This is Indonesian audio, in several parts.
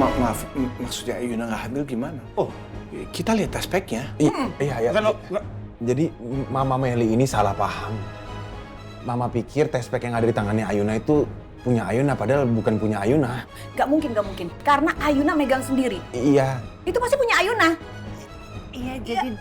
Maaf, maksudnya Ayuna nggak hamil gimana? Oh, kita lihat tes packnya. Iya. Jadi Mama Meli ini salah paham. Mama pikir tes pack yang ada di tangannya Ayuna itu punya Ayuna, padahal bukan punya Ayuna. Gak mungkin. Karena Ayuna megang sendiri. Iya. Itu pasti punya Ayuna. Iya, jadi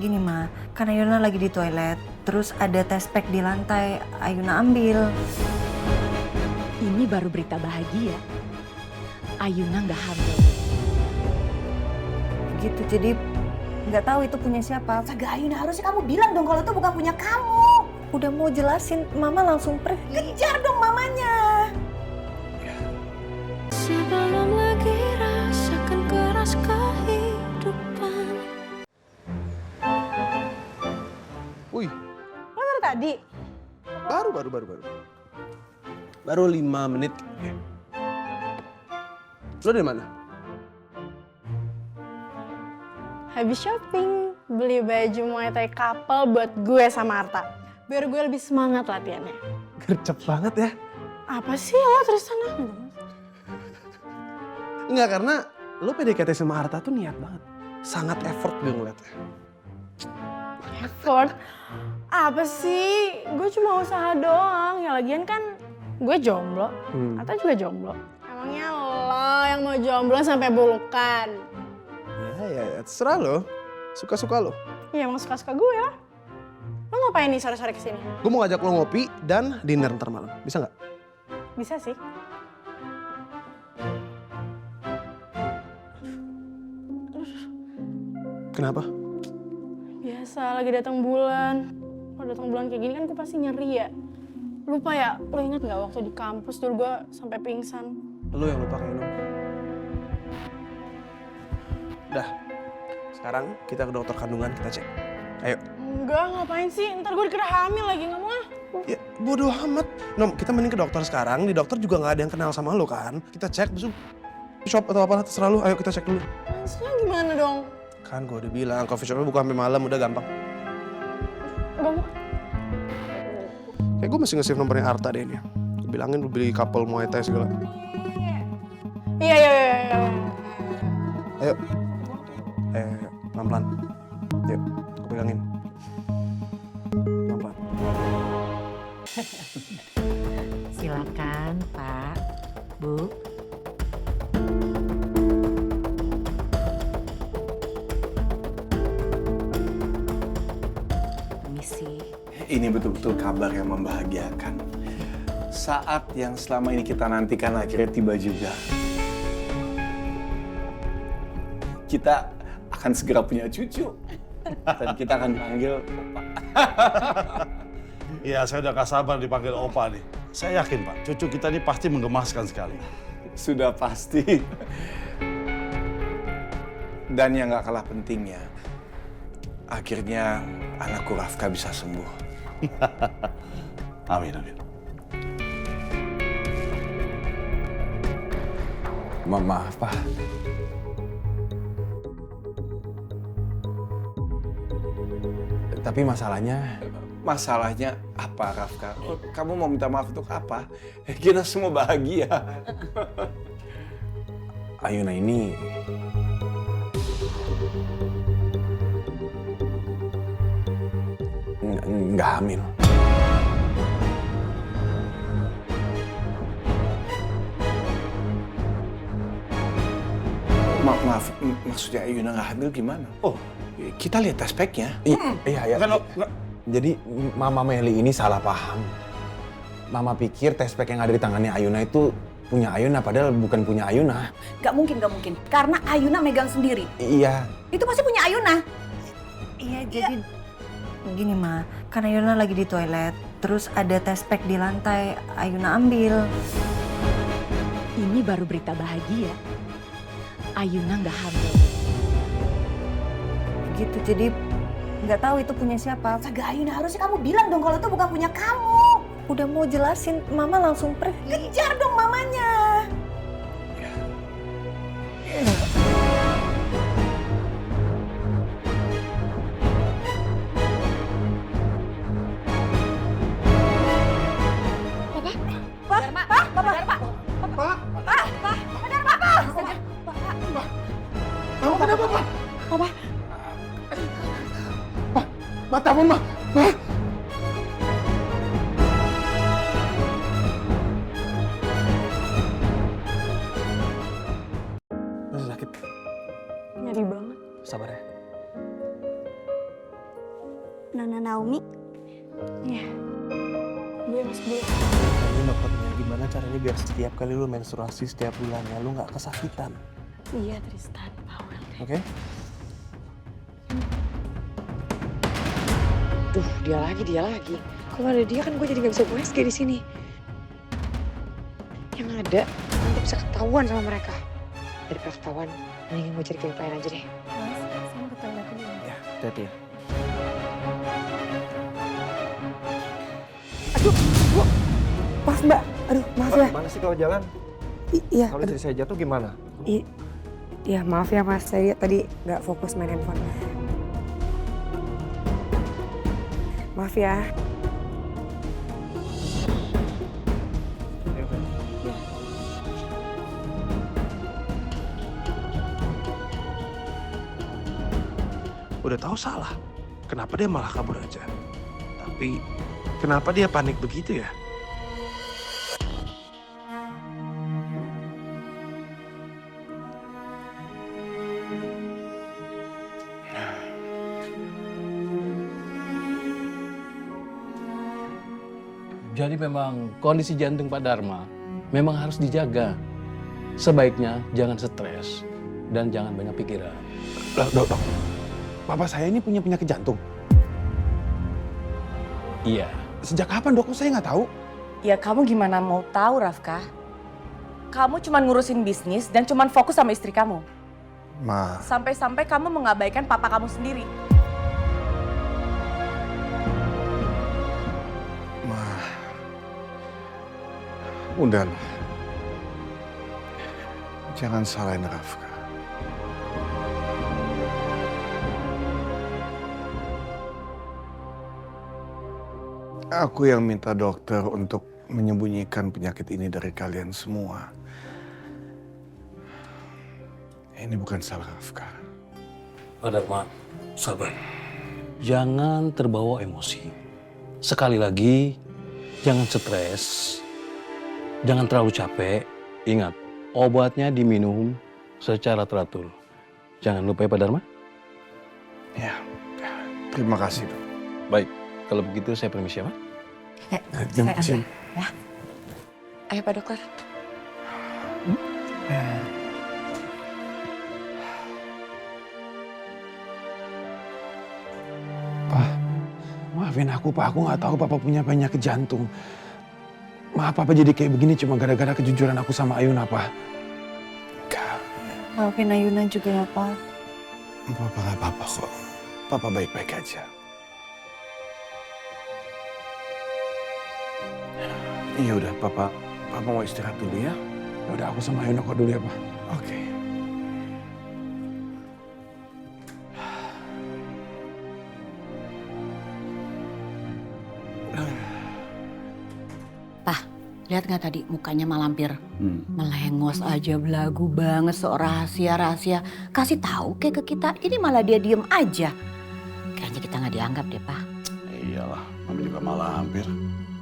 gini Ma, kan Ayuna lagi di toilet, terus ada tes pack di lantai, Ayuna ambil. Ini baru berita bahagia. Ayuna nggak hamil. Gitu, jadi nggak tahu itu punya siapa. Kagak Ayuna, harusnya kamu bilang dong kalau itu bukan punya kamu. Udah mau jelasin, Mama langsung pergi. Kejar dong mamanya. Sebelum lagi rasakan keras kehidupan. Wih, Lo baru tadi? baru 5 menit. Lo dari mana? Habis shopping, beli baju Muay Thai couple buat gue sama Arta. Biar gue lebih semangat latihannya. Gercep banget ya. Apa sih lo terus sana? Enggak, karena lo PDKT sama Arta tuh niat banget. Sangat effort gue ngeliatnya. Effort? Apa sih? Gue cuma usaha doang. Ya lagian kan gue jomblo. Arta juga jomblo. Emangnya lo yang mau jomblo sampai bulukan? Ya, terserah lo. Suka-suka lo. Ya emang suka-suka gue lah. Lo ngapain nih sore-sore kesini? Gue mau ngajak lo ngopi dan dinner ntar malam. Bisa nggak? Bisa sih. Kenapa? Biasa lagi datang bulan. Kalau datang bulan kayak gini kan gue pasti nyeri ya. Lupa ya, lo ingat nggak waktu di kampus dulu gue sampai pingsan? Lo yang lupa kayak lo. Udah, sekarang kita ke dokter kandungan, kita cek. Ayo. Enggak, ngapain sih? Ntar gue dikira hamil lagi, nggak mau ah. Ya, bodoh amat. Nom, kita mending ke dokter sekarang. Di dokter juga nggak ada yang kenal sama lo kan. Kita cek, besok shop atau apa terserah lo. Ayo kita cek dulu. Maksudnya gimana dong? Kan gue udah bilang, coffee shopnya buka sampai malam, udah gampang. Gak mau. Kayak gue masih nge-save nomornya Arta deh ini. Gue bilangin lu beli couple Muay Thai segala. Iya. Ayo. Pelan-pelan. Yuk, gue pegangin. Pelan-pelan. Silakan Pak, Bu. Permisi. Ini betul-betul kabar yang membahagiakan. Saat yang selama ini kita nantikan akhirnya tiba juga. Kita akan segera punya cucu. Dan kita akan panggil Opa. Iya, saya udah gak sabar dipanggil Opa nih. Saya yakin Pak, cucu kita ini pasti menggemaskan sekali. Sudah pasti. Dan yang gak kalah pentingnya, akhirnya anakku Rafka bisa sembuh. Amin. Maaf, Pak. Tapi Masalahnya apa, Rafka? Kamu mau minta maaf untuk apa? Kita semua bahagia. Ayuna ini nggak hamil. Maaf, maksudnya Ayuna nggak hamil gimana? Oh, kita lihat tes packnya. Iya. Jadi Mama Meli ini salah paham. Mama pikir tes pack yang ada di tangannya Ayuna itu punya Ayuna, padahal bukan punya Ayuna. Gak mungkin. Karena Ayuna megang sendiri. Iya. Itu pasti punya Ayuna. Iya, jadi gini Ma, kan Ayuna lagi di toilet, terus ada tes pack di lantai, Ayuna ambil. Ini baru berita bahagia. Ayuna nggak hamil. Gitu, jadi nggak tahu itu punya siapa. Kagak Ayuna, harusnya kamu bilang dong kalau itu bukan punya kamu. Udah mau jelasin, Mama langsung pergi. Kejar dong mamanya. Ampun, Ma. Ma. Masih sakit? Nyari banget. Sabar ya. Nana Naomi, Gue masuk dulu. Ini dokternya gimana caranya biar setiap kali lu menstruasi setiap bulannya lu nggak kesakitan, Iya Tristan, bawel. oke? Duh, dia lagi. Kalau ada dia kan gue jadi nggak bisa USG di sini. Yang ada nanti bisa ketahuan sama mereka. Daripada ketahuan, mendingan gue cari klinik lain aja deh. Mas, sama ke toilet dulu. Ya, hati-hati ya. Maaf mbak, aduh maaf ya. Gimana sih kalau jalan? Iya, Kalau istri saya jatuh gimana? iya maaf ya mas, saya tadi nggak fokus main handphone. Maaf ya. Udah tahu salah, kenapa dia malah kabur aja? Tapi kenapa dia panik begitu ya? Jadi memang kondisi jantung Pak Dharma memang harus dijaga. Sebaiknya jangan stres dan jangan banyak pikiran. Dok. Papa saya ini punya penyakit jantung. Iya. Sejak kapan, Dok? Saya nggak tahu. ya kamu gimana mau tahu Rafka? Kamu cuma ngurusin bisnis dan cuma fokus sama istri kamu. Ma, Sampai-sampai kamu mengabaikan papa kamu sendiri. udahlah. Jangan salahin Rafka. Aku yang minta dokter untuk menyembunyikan penyakit ini dari kalian semua. Ini bukan salah Rafka. Pak Dharma, sabar. Jangan terbawa emosi. Sekali lagi, jangan stres. Jangan terlalu capek. Ingat, obatnya diminum secara teratur. Jangan lupa ya Pak Dharma. Ya, terima kasih dok. Baik, kalau begitu saya permisi ya Pak. Terima kasih. Ya. Ayo Pak Dokter. Pak, maafin aku Pak. Aku nggak tahu Papa punya penyakit jantung. Maaf Papa jadi kayak begini cuma gara-gara kejujuran aku sama Ayuna Pak. Enggak, Maafin Ayuna juga ya Pak. Papa nggak apa-apa kok. Papa baik-baik aja. Iya udah, Papa mau istirahat dulu ya. Ya udah aku sama Ayuna kok dulu ya Pak. Oke. Lihat nggak tadi mukanya malampir? Melengos aja, belagu banget, sok rahasia-rahasia. Kasih tahu kayak ke kita, ini malah dia diem aja. Kayaknya kita nggak dianggap deh, Pak. Iyalah, mami juga malah hampir.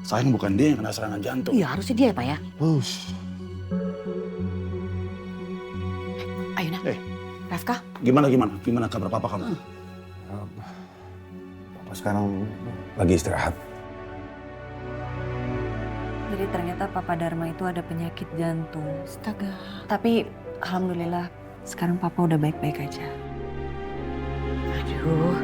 Sayang bukan dia yang kena serangan jantung. Iya, harusnya dia ya, Pak ya. Ayuna, Rafka. Gimana kabar papa kamu? Papa sekarang lagi istirahat. Jadi ternyata Papa Dharma itu ada penyakit jantung. Astaga. Tapi alhamdulillah sekarang Papa udah baik-baik aja. Aduh.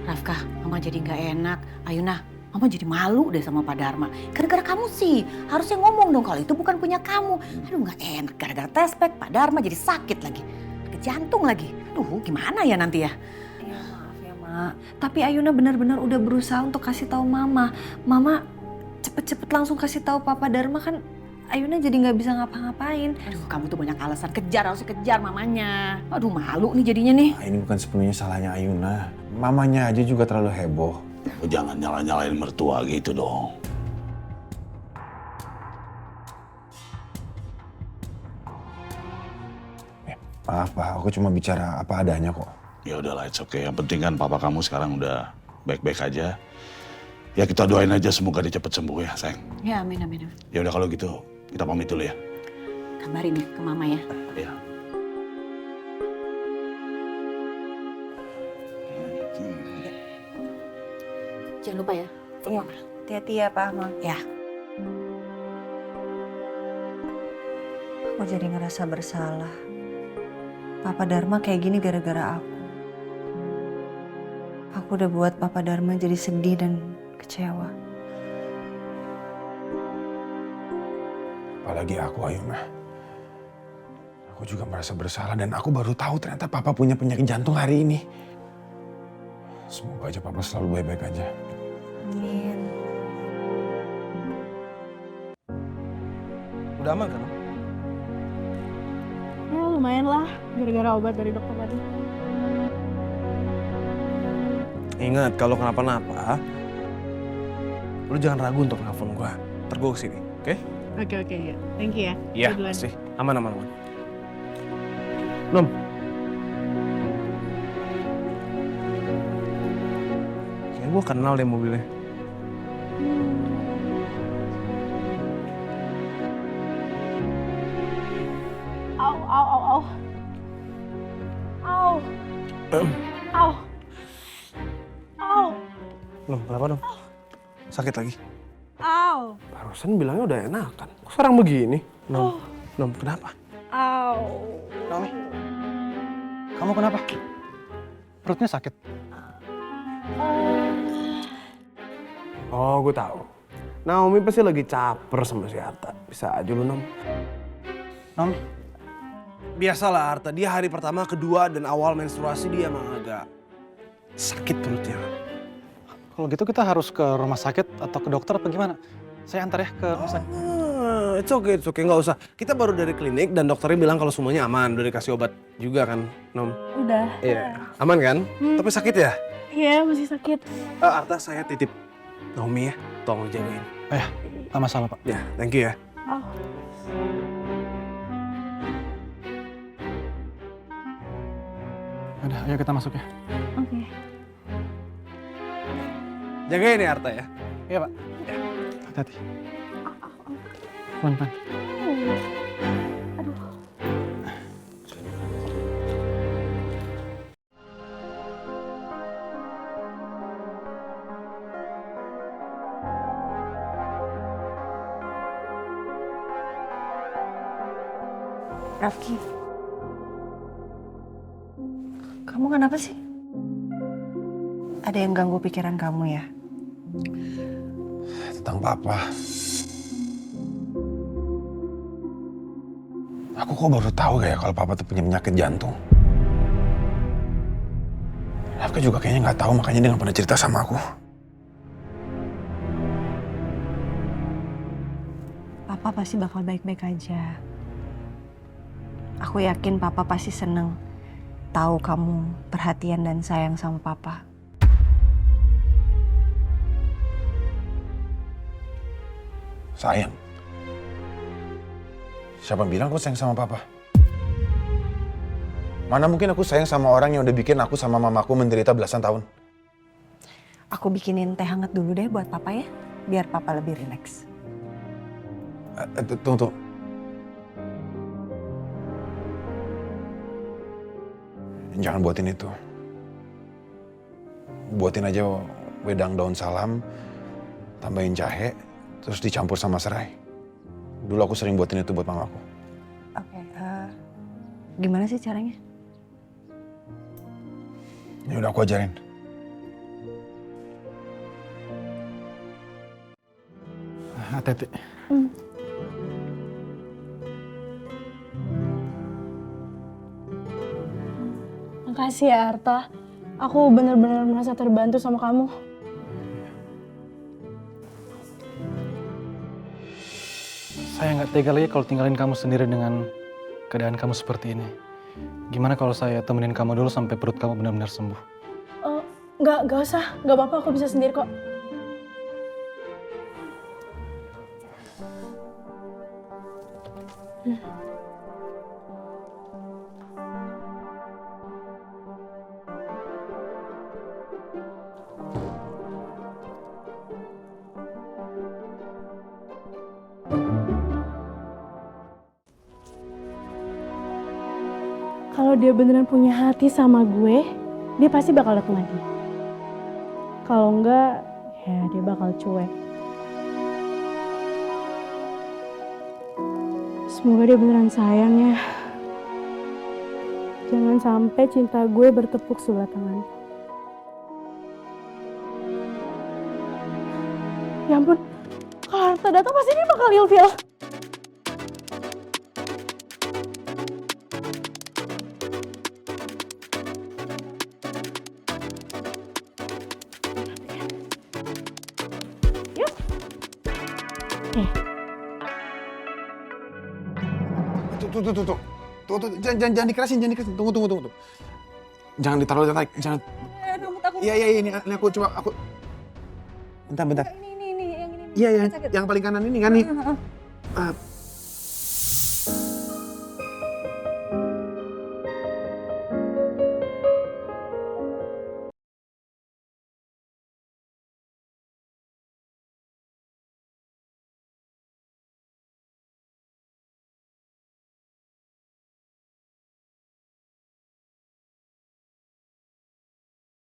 Rafka, Mama jadi nggak enak. Ayuna, Mama jadi malu deh sama Pak Dharma. Gara-gara kamu sih, harusnya ngomong dong kalau itu bukan punya kamu. Aduh nggak enak, gara-gara tespek Pak Dharma jadi sakit lagi. Ke jantung lagi. Aduh gimana ya nanti ya? Ya maaf ya Mak. Tapi Ayuna benar-benar udah berusaha untuk kasih tahu Mama. Mama cepet-cepet langsung kasih tahu Papa Dharma kan Ayuna jadi nggak bisa ngapa-ngapain. Aduh kamu tuh banyak alasan, harusnya kejar mamanya. Aduh malu nih jadinya nih. Nah, ini bukan sepenuhnya salahnya Ayuna. Mamanya aja juga terlalu heboh. Oh, jangan nyalain mertua gitu dong. Maaf Pak, aku cuma bicara apa adanya kok. Ya udahlah, it's okay. Yang penting kan papa kamu sekarang udah baik-baik aja. Ya kita doain aja semoga dia cepat sembuh ya sayang. Ya amin amin. Ya udah kalau gitu kita pamit dulu ya. Kabarin ya ke mama ya. Ya. Jangan lupa ya. Iya, hati-hati ya Pak Ma. Ya. Aku jadi ngerasa bersalah. Papa Dharma kayak gini gara-gara aku. Aku udah buat Papa Dharma jadi sedih dan kecewa. Apalagi aku, Ayuna. Aku juga merasa bersalah dan aku baru tahu ternyata Papa punya penyakit jantung hari ini. Semoga aja Papa selalu baik-baik aja. Amin. Udah aman kan? Ya lumayan lah, gara-gara obat dari dokter tadi. Ingat, kalau kenapa-napa, lu jangan ragu untuk nelfon gua. Ntar gua kesini, oke? Oke, ya. Thank you ya. Iya, Gue duluan. pasti. Aman. Nom. Kayaknya gua kenal deh mobilnya. Au. Nom, kenapa Nom? Sakit lagi? Au. Barusan bilangnya udah enakan. Kok sekarang begini? Nom, Nom, kenapa? Au. Naomi, kamu kenapa? Perutnya sakit? Oh, gue tahu. Naomi pasti lagi caper sama si Arta. Bisa aja lu, Nom. Naomi, Biasalah Arta, dia hari pertama, kedua, dan awal menstruasi dia emang agak sakit perutnya. kalau gitu kita harus ke rumah sakit atau ke dokter apa gimana? Saya antar ya ke rumah sakit. It's okay, nggak usah. Kita baru dari klinik dan dokternya bilang kalau semuanya aman. Udah dikasih obat juga kan, Nom? Udah. Iya, aman kan? Tapi sakit ya? Iya, masih sakit. Arta, saya titip Naomi ya, tolong jagain. Tak masalah Pak. Ya, thank you ya. Oh. Udah, ayo kita masuk ya. Oke. Jagain ya Arta ya. Iya Pak. Hati-hati. Pelan-pelan. Aduh. Rafki, kamu kenapa sih? Ada yang ganggu pikiran kamu ya? Tentang Papa. Aku kok baru tahu ya kalau Papa tuh punya penyakit jantung. Rafka juga kayaknya nggak tahu, makanya dia nggak pernah cerita sama aku. Papa pasti bakal baik-baik aja. Aku yakin Papa pasti seneng tahu kamu perhatian dan sayang sama Papa. Sayang. Siapa bilang aku sayang sama Papa? Mana mungkin aku sayang sama orang yang udah bikin aku sama mamaku menderita belasan tahun. Aku bikinin teh hangat dulu deh buat Papa ya, biar Papa lebih rileks. Tunggu. Jangan buatin itu. Buatin aja wedang daun salam, tambahin jahe, terus dicampur sama serai. Dulu aku sering buatin itu buat mamaku. Oke, gimana sih caranya? Ya udah aku ajarin. Hati-hati. Makasih ya Arta. Aku benar-benar merasa terbantu sama kamu. Saya nggak tega lagi kalau tinggalin kamu sendiri dengan keadaan kamu seperti ini. Gimana kalau saya temenin kamu dulu sampai perut kamu benar-benar sembuh? Nggak usah. Nggak apa-apa, aku bisa sendiri kok. Kalau dia beneran punya hati sama gue, dia pasti bakal datang lagi. Kalau enggak, ya dia bakal cuek. Semoga dia beneran sayang ya. Jangan sampai cinta gue bertepuk sebelah tangan. Ya ampun, kalau Arta datang pasti dia bakal ilfil. Yuk. Tuh, jangan dikerasin. Tunggu. Jangan ditaruh, jangan. Iya, ini aku coba, Bentar. Ini yang ini. Iya, yang paling kanan ini kan nih.